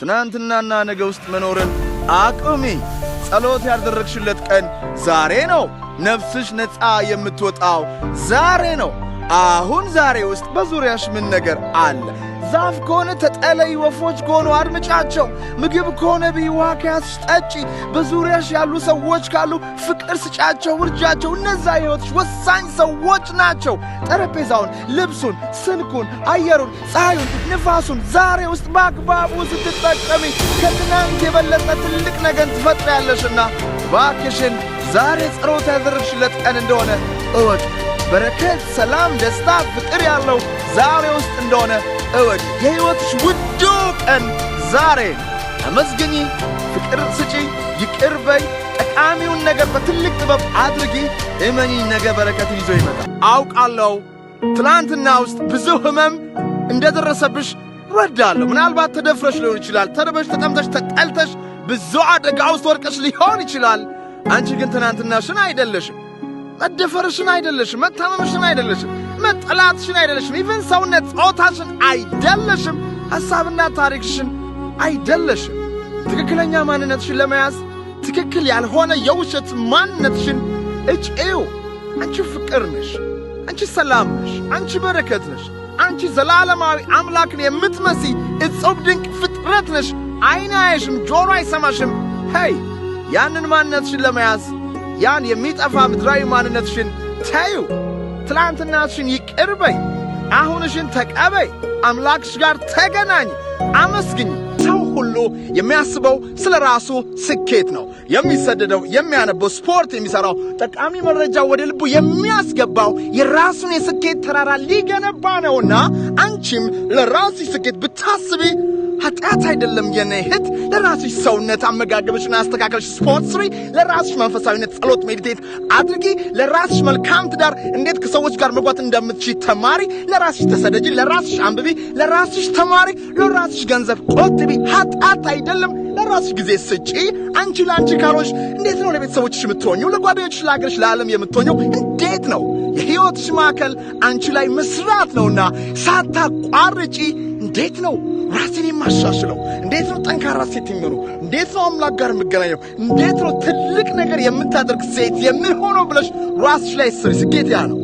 ትናንትናና ነገ ውስጥ መኖርን አቁሚ። ጸሎት ያደረግሽለት ቀን ዛሬ ነው። ነፍስሽ ነፃ የምትወጣው ዛሬ ነው። አሁን ዛሬ ውስጥ በዙሪያሽ ምን ነገር አለ? ዛፍ ከሆነ ተጠለይ፣ ወፎች ከሆኑ አድምጫቸው፣ ምግብ ከሆነ ብይ፣ ውሃ ከያዝሽ ጠጪ። በዙሪያሽ ያሉ ሰዎች ካሉ ፍቅር ስጫቸው፣ ውርጃቸው። እነዛ ሕይወትሽ ወሳኝ ሰዎች ናቸው። ጠረጴዛውን፣ ልብሱን፣ ስልኩን፣ አየሩን፣ ፀሐዩን፣ ንፋሱን ዛሬ ውስጥ በአግባቡ ስትጠቀሚ ከትናንት የበለጠ ትልቅ ነገር ትፈጥሪያለሽና ባክሽን ዛሬ ጸሎት ያደረግሽለት ቀን እንደሆነ እወቅ። በረከት፣ ሰላም፣ ደስታ፣ ፍቅር ያለው ዛሬ ውስጥ እንደሆነ እወቅ። የሕይወትሽ ውዱ ቀን ዛሬ። አመስግኚ፣ ፍቅር ስጪ፣ ይቅር በይ። ጠቃሚውን ነገር በትልቅ ጥበብ አድርጊ። እመኚኝ፣ ነገ በረከትን ይዞ ይመጣል። አውቃለሁ ትላንትና ውስጥ ብዙ ሕመም እንደደረሰብሽ እረዳለሁ። ምናልባት ተደፍረሽ ሊሆን ይችላል። ተርበሽ፣ ተጠምተሽ፣ ተጠልተሽ ብዙ አደጋ ውስጥ ወድቀሽ ሊሆን ይችላል። አንቺ ግን ትናንትናሽን አይደለሽም። መደፈርሽን አይደለሽም። መታመምሽን አይደለሽም። መጠላትሽን አይደለሽም። ኢቨን ሰውነት ጾታሽን አይደለሽም። ሐሳብና ታሪክሽን አይደለሽም። ትክክለኛ ማንነትሽን ለመያዝ ትክክል ያልሆነ የውሸት ማንነትሽን እጭው። አንቺ ፍቅር ነሽ። አንቺ ሰላም ነሽ። አንቺ በረከት ነሽ። አንቺ ዘላለማዊ አምላክን የምትመሲ እጹብ ድንቅ ፍጥረት ነሽ። ዓይን አያይሽም፣ ጆሮ አይሰማሽም። ሄይ ያንን ማንነትሽን ለመያዝ ያን የሚጠፋ ምድራዊ ማንነትሽን ተዩ። ትላንትናሽን ይቅር በይ። አሁንሽን ተቀበይ። አምላክሽ ጋር ተገናኝ። አመስግኝ። ሰው ሁሉ የሚያስበው ስለ ራሱ ስኬት ነው። የሚሰደደው፣ የሚያነበው፣ ስፖርት የሚሠራው፣ ጠቃሚ መረጃ ወደ ልቡ የሚያስገባው የራሱን የስኬት ተራራ ሊገነባ ነውና አንቺም ለራስሽ ስኬት ብታስቢ ኃጢአት አይደለም የኔ እህት። ለራስሽ ሰውነት አመጋገብሽን አስተካከልሽ፣ ስፖርት ስሪ። ለራስሽ መንፈሳዊነት ጸሎት፣ ሜዲቴት አድርጊ። ለራስሽ መልካም ትዳር እንዴት ከሰዎች ጋር መግባት እንደምትችይ ተማሪ። ለራስሽ ተሰደጂ፣ ለራስሽ አንብቢ፣ ለራስሽ ተማሪ፣ ለራስሽ ገንዘብ ቆጥቢ። ኃጢአት አይደለም። ለራስሽ ጊዜ ስጪ። አንቺ ለአንቺ ካልሆንሽ እንዴት ነው ለቤተሰቦችሽ የምትሆኚው? ለጓደኞችሽ፣ ለአገርሽ፣ ለዓለም የምትሆኚው እንዴት ነው? የሕይወትሽ ማዕከል አንቺ ላይ መስራት ነውና ሳታቋርጪ እንዴት ነው ራሴን የማሻሽለው? እንዴት ነው ጠንካራ ሴት የሚሆነው? እንዴት ነው አምላክ ጋር የምገናኘው? እንዴት ነው ትልቅ ነገር የምታደርግ ሴት የሚሆነው ብለሽ ራስሽ ላይ ስሪ። ስኬት ያ ነው።